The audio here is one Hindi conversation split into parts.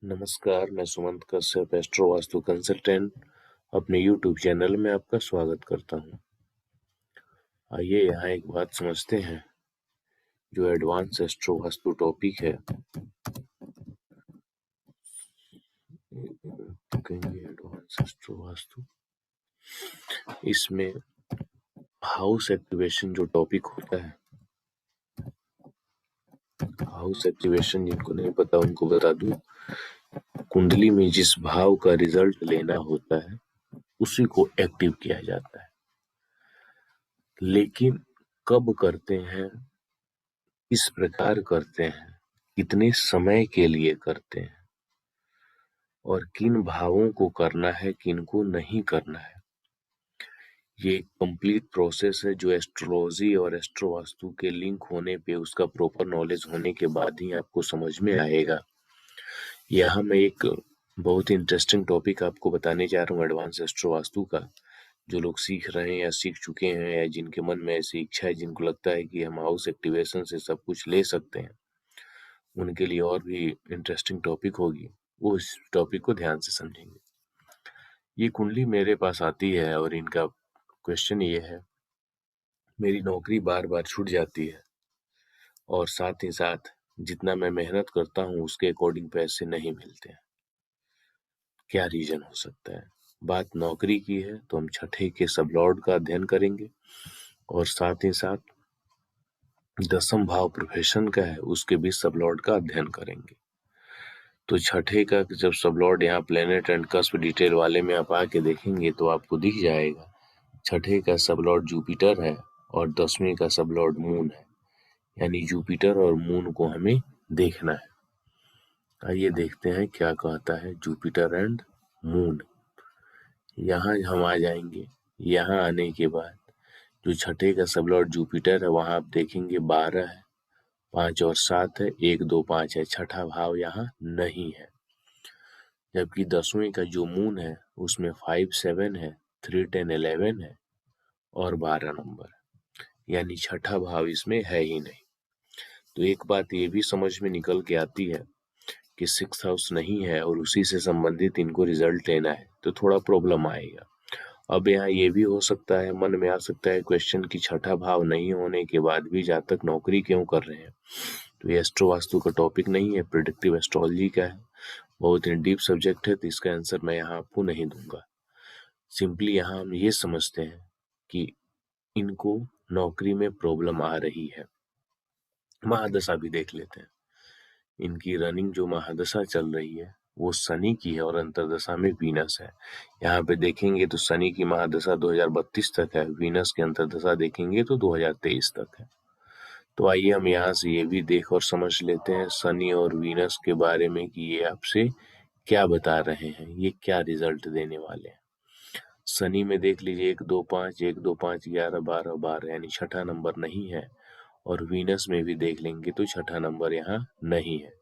नमस्कार, मैं सुमंत कश्यप एस्ट्रो वास्तु कंसल्टेंट अपने यूट्यूब चैनल में आपका स्वागत करता हूं। आइए यहाँ एक बात समझते हैं। जो एडवांस एस्ट्रो वास्तु टॉपिक है, कहेंगे एडवांस एस्ट्रो वास्तु, इसमें हाउस एक्टिवेशन जो टॉपिक होता है, हाउस एक्टिवेशन जिनको नहीं पता उनको बता दूं, कुंडली में जिस भाव का रिजल्ट लेना होता है उसी को एक्टिव किया जाता है। लेकिन कब करते हैं, किस प्रकार करते हैं, कितने समय के लिए करते हैं और किन भावों को करना है, किन को नहीं करना है, ये एक कंप्लीट प्रोसेस है जो एस्ट्रोलॉजी और एस्ट्रो वास्तु के लिंक होने पे, उसका प्रॉपर नॉलेज होने के बाद ही आपको समझ में आएगा। यहाँ मैं एक बहुत इंटरेस्टिंग टॉपिक आपको बताने जा रहा हूँ एडवांस एस्ट्रो वास्तु का। जो लोग सीख रहे हैं या सीख चुके हैं या जिनके मन में ऐसी इच्छा है, जिनको लगता है कि हम हाउस एक्टिवेशन से सब कुछ ले सकते हैं, उनके लिए और भी इंटरेस्टिंग टॉपिक होगी, वो इस टॉपिक को ध्यान से समझेंगे। ये कुंडली मेरे पास आती है और इनका क्वेश्चन ये है, मेरी नौकरी बार बार छूट जाती है और साथ ही साथ जितना मैं मेहनत करता हूँ उसके अकॉर्डिंग पैसे नहीं मिलते हैं। क्या रीजन हो सकता है? बात नौकरी की है तो हम छठे के सबलॉर्ड का अध्ययन करेंगे और साथ ही साथ दसम भाव प्रोफेशन का है उसके भी सबलॉर्ड का अध्ययन करेंगे। तो छठे का जब सबलॉर्ड यहाँ प्लेनेट एंड कस्प डिटेल वाले में आप आके देखेंगे तो आपको दिख जाएगा छठे का सबलॉर्ड जुपिटर है और 10वें का सबलॉर्ड मून है, यानी जुपिटर और मून को हमें देखना है। आइए देखते हैं क्या कहता है जुपिटर एंड मून। यहाँ हम आ जाएंगे। यहाँ आने के बाद जो छठे का सबलॉर्ड जुपिटर है वहां आप देखेंगे 12 है, 5 और 7 है, 1 2 5 है, छठा भाव यहाँ नहीं है। जबकि 10वें का जो मून है उसमें 5 7 है, 3 10 11 है और 12 नंबर, यानी छठा भाव इसमें है ही नहीं। तो एक बात ये भी समझ में निकल के आती है कि 6th हाउस नहीं है और उसी से संबंधित इनको रिजल्ट लेना है तो थोड़ा प्रॉब्लम आएगा। अब यहाँ ये भी हो सकता है, मन में आ सकता है क्वेश्चन कि छठा भाव नहीं होने के बाद भी जातक नौकरी क्यों कर रहे हैं। तो ये एस्ट्रो वास्तु का टॉपिक नहीं है, प्रिडिक्टिव एस्ट्रोलॉजी का है, बहुत ही डीप सब्जेक्ट है, तो इसका आंसर मैं यहाँ आपको नहीं दूंगा। सिंपली यहाँ हम ये समझते हैं कि इनको नौकरी में प्रॉब्लम आ रही है। महादशा भी देख लेते हैं। इनकी रनिंग जो महादशा चल रही है वो शनि की है और अंतरदशा में वीनस है। यहाँ पे देखेंगे तो शनि की महादशा 2032 तक है, वीनस की अंतरदशा देखेंगे तो 2023 तक है। तो आइए हम यहाँ से ये भी देख और समझ लेते हैं शनि और वीनस के बारे में कि ये आपसे क्या बता रहे हैं, ये क्या रिजल्ट देने वाले हैं। शनि में देख लीजिए 1 2 5 1 2 5 11 12 12, यानी छठा नंबर नहीं है। और वीनस में भी देख लेंगे तो छठा नंबर यहाँ नहीं है।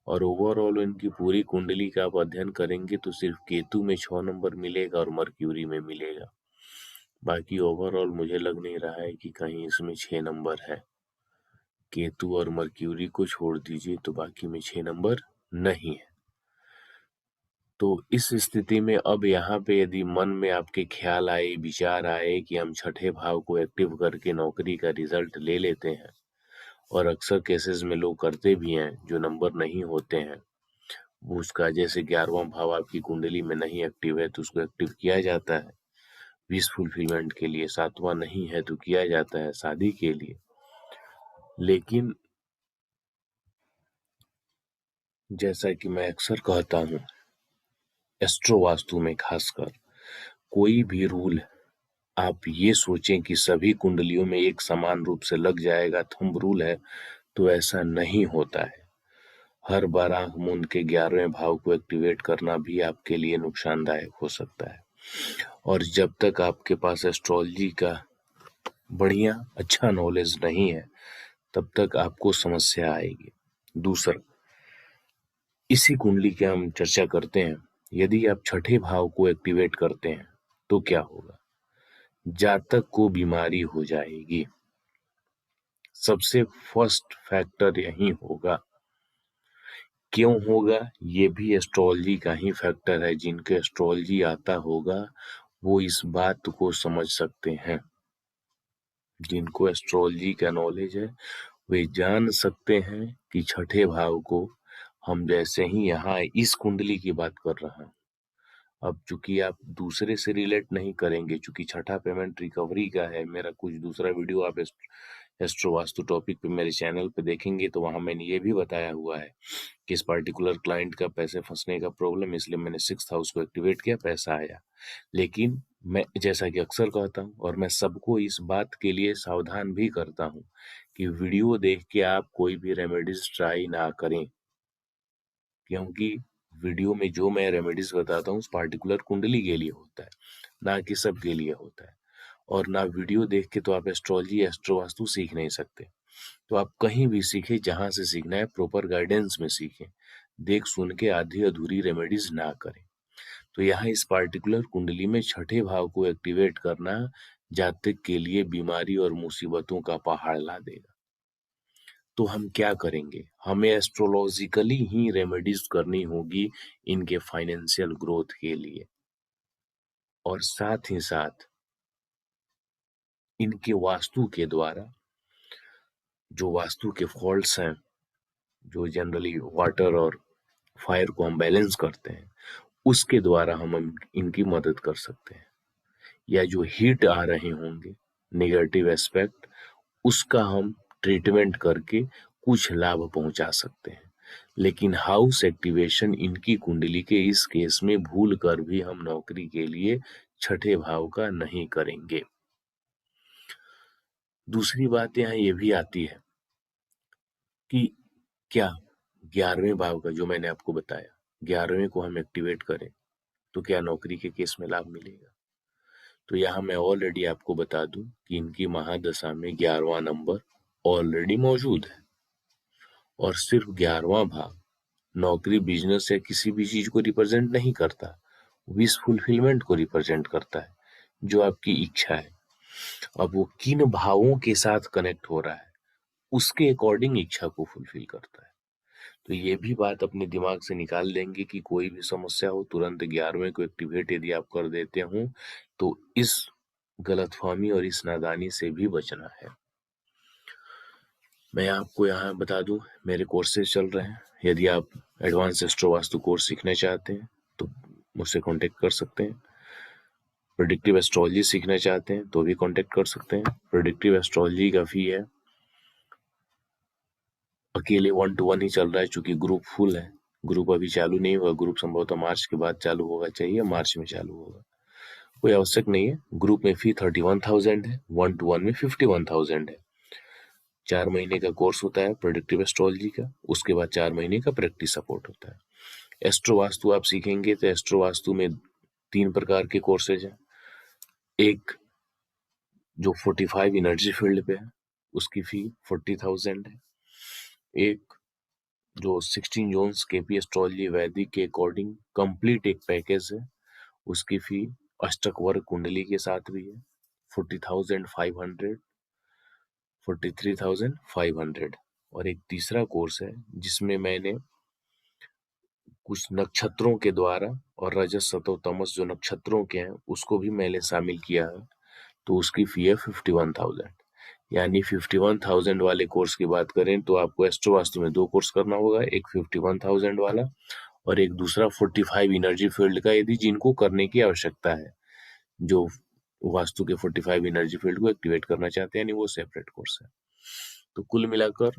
और ओवरऑल इनकी पूरी कुंडली का आप अध्ययन करेंगे तो सिर्फ केतु में 6 नंबर मिलेगा और मर्क्यूरी में मिलेगा। बाकी ओवरऑल मुझे लग नहीं रहा है कि कहीं इसमें 6 नंबर है। केतु और मर्क्यूरी को छोड़ दीजिए तो बाकी में 6 नंबर नहीं है। तो इस स्थिति में अब यहाँ पे यदि मन में आपके ख्याल आए, विचार आए कि हम छठे भाव को एक्टिव करके नौकरी का रिजल्ट ले लेते हैं, और अक्सर केसेस में लोग करते भी हैं, जो नंबर नहीं होते हैं वो उसका, जैसे 11वां भाव आपकी कुंडली में नहीं एक्टिव है तो उसको एक्टिव किया जाता है विश फुलफिलमेंट के लिए, 7वां नहीं है तो किया जाता है शादी के लिए। लेकिन जैसा कि मैं अक्सर कहता हूँ, एस्ट्रो वास्तु में खासकर कोई भी रूल आप ये सोचें कि सभी कुंडलियों में एक समान रूप से लग जाएगा, थंब रूल है, तो ऐसा नहीं होता है। हर बार आंख मूंद के 11वें भाव को एक्टिवेट करना भी आपके लिए नुकसानदायक हो सकता है। और जब तक आपके पास एस्ट्रोलॉजी का बढ़िया अच्छा नॉलेज नहीं है तब तक आपको समस्या आएगी। दूसरा, इसी कुंडली की हम चर्चा करते हैं। यदि आप छठे भाव को एक्टिवेट करते हैं तो क्या होगा? जातक को बीमारी हो जाएगी। सबसे फर्स्ट फैक्टर यही होगा क्यों होगा? ये भी एस्ट्रोलॉजी का ही फैक्टर है। जिनको एस्ट्रोलॉजी आता होगा वो इस बात को समझ सकते हैं। जिनको एस्ट्रोलॉजी का नॉलेज है वे जान सकते हैं कि छठे भाव को हम जैसे ही यहाँ इस कुंडली की बात कर रहा हूँ। अब चूंकि आप दूसरे से रिलेट नहीं करेंगे, चूंकि छठा पेमेंट रिकवरी का है, मेरा कुछ दूसरा वीडियो आप एस्ट्रो वास्तु टॉपिक पे मेरे चैनल पे देखेंगे तो वहां मैंने ये भी बताया हुआ है कि इस पर्टिकुलर क्लाइंट का पैसे फंसने का प्रॉब्लम, इसलिए मैंने 6th हाउस को एक्टिवेट किया, पैसा आया। लेकिन मैं जैसा कि अक्सर कहता हूँ और मैं सबको इस बात के लिए सावधान भी करता हूँ कि वीडियो देख के आप कोई भी रेमेडीज ट्राई ना करें, क्योंकि वीडियो में जो मैं रेमेडीज बताता हूँ उस पार्टिकुलर कुंडली के लिए होता है, ना कि सबके लिए होता है। और ना वीडियो देख के तो आप एस्ट्रोलॉजी एस्ट्रो वास्तु सीख नहीं सकते। तो आप कहीं भी सीखें, जहां से सीखना है प्रॉपर गाइडेंस में सीखें। देख सुन के आधी अधूरी रेमेडीज ना करें। तो यहाँ इस पार्टिकुलर कुंडली में छठे भाव को एक्टिवेट करना जातक के लिए बीमारी और मुसीबतों का पहाड़ ला देगा। तो हम क्या करेंगे? हमें एस्ट्रोलॉजिकली ही रेमेडीज करनी होगी इनके फाइनेंशियल ग्रोथ के लिए, और साथ ही साथ इनके वास्तु के द्वारा जो वास्तु के फॉल्ट्स हैं, जो जनरली वाटर और फायर को हम बैलेंस करते हैं, उसके द्वारा हम इनकी मदद कर सकते हैं। या जो हीट आ रहे होंगे नेगेटिव एस्पेक्ट, उसका हम ट्रीटमेंट करके कुछ लाभ पहुंचा सकते हैं। लेकिन हाउस एक्टिवेशन इनकी कुंडली के इस केस में भूल कर भी हम नौकरी के लिए छठे भाव का नहीं करेंगे। दूसरी बात यहाँ ये भी आती है कि क्या 11वें भाव का, जो मैंने आपको बताया, 11वें को हम एक्टिवेट करें तो क्या नौकरी के केस में लाभ मिलेगा? तो यहाँ मैं ऑलरेडी आपको बता दूं कि इनकी महादशा में 11वां नंबर ऑलरेडी मौजूद है, और सिर्फ 11वां भाव नौकरी, बिजनेस या किसी भी चीज को रिप्रेजेंट नहीं करता, विश फुलफिलमेंट को रिप्रेजेंट करता है, जो आपकी इच्छा है। अब वो किन भावों के साथ कनेक्ट हो रहा है उसके अकॉर्डिंग इच्छा को फुलफिल करता है। तो ये भी बात अपने दिमाग से निकाल देंगे कि कोई भी समस्या हो तुरंत 11वें को एक्टिवेट यदि आप कर देते हो तो इस गलतफहमी और इस नादानी से भी बचना है। मैं आपको यहाँ बता दूं, मेरे कोर्सेज चल रहे हैं। यदि आप एडवांस एस्ट्रो वास्तु कोर्स सीखना चाहते हैं तो मुझसे कांटेक्ट कर सकते हैं। प्रेडिक्टिव एस्ट्रोलॉजी सीखना चाहते हैं तो भी कांटेक्ट कर सकते हैं। प्रेडिक्टिव एस्ट्रोलॉजी का फी है, अकेले 1 to 1 ही चल रहा है, चूंकि ग्रुप फुल है। ग्रुप अभी चालू नहीं हुआ, ग्रुप संभवतः मार्च के बाद चालू होगा, चाहिए मार्च में चालू होगा, कोई आवश्यक नहीं है। ग्रुप में फी 31,000 है, 1 to 1 में 51,000 है। 4 महीने का कोर्स होता है प्रेडिक्टिव एस्ट्रोलॉजी का, उसके बाद 4 महीने का प्रैक्टिस सपोर्ट होता है। एस्ट्रो वास्तु आप सीखेंगे तो एस्ट्रो वास्तु में 3 प्रकार के कोर्सेज हैं। एक जो 45 एनर्जी फील्ड पे है, उसकी फी 40,000 है। एक जो 16 जोन्स केपी एस्ट्रोलॉजी वैदिक के अकॉर्डिंग कंप्लीट एक पैकेज है, उसकी फी अष्टक वर्ग कुंडली के साथ भी है, 40,500, 43,500। और एक तीसरा कोर्स है जिसमें मैंने कुछ नक्षत्रों के द्वारा और रजत सतो तमस जो नक्षत्रों के हैं उसको भी मैंने शामिल किया है, तो उसकी फी है 51,000। यानी 51,000 वाले कोर्स की बात करें तो आपको एस्ट्रो वास्तु में 2 कोर्स करना होगा, एक 51,000 वाला और एक दूसरा 45 एनर्जी फील्ड का, यदि जिनको करने की आवश्यकता है, जो वास्तु के 45 एनर्जी फील्ड को एक्टिवेट करना चाहते हैं, यानी वो सेपरेट कोर्स है। तो कुल मिलाकर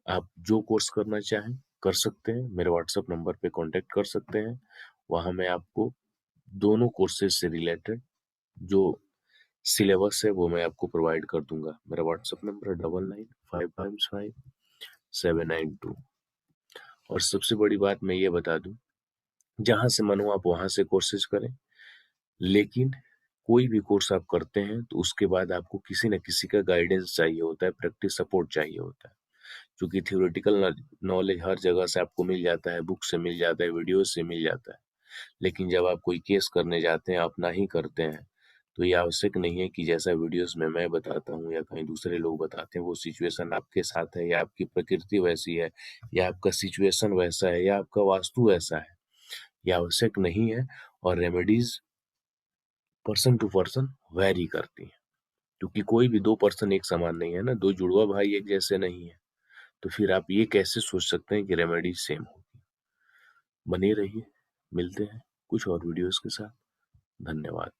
आप जो कोर्स करना चाहें कर सकते हैं, मेरे व्हाट्सएप नंबर पे कांटेक्ट कर सकते हैं। वहां मैं आपको दोनों कोर्सेज से रिलेटेड जो सिलेबस है वो मैं आपको प्रोवाइड कर दूंगा। मेरा व्हाट्सएप नंबर 99555792। और सबसे बड़ी बात मैं ये बता दूं, जहां से मन हो आप वहां से कोर्सेज करें, लेकिन कोई भी कोर्स आप करते हैं तो उसके बाद आपको किसी न किसी का गाइडेंस चाहिए होता है, प्रैक्टिस सपोर्ट चाहिए होता है। क्योंकि थियोरेटिकल नॉलेज हर जगह से आपको मिल जाता है, बुक से मिल जाता है, वीडियो से मिल जाता है, लेकिन जब आप कोई केस करने जाते हैं, अपना ही करते हैं, तो ये आवश्यक नहीं है कि जैसा वीडियोस में मैं बताता हूँ या कहीं दूसरे लोग बताते हैं वो सिचुएशन आपके साथ है, या आपकी प्रकृति वैसी है, या आपका सिचुएशन वैसा है, या आपका वास्तु ऐसा है। ये आवश्यक नहीं है। और remedies person to person vary करती हैं, क्योंकि कोई भी दो पर्सन एक समान नहीं है ना, दो जुड़वा भाई एक जैसे नहीं है। तो फिर आप ये कैसे सोच सकते हैं कि रेमेडीज सेम होगी। बने रहिए, मिलते हैं कुछ और वीडियोस के साथ। धन्यवाद।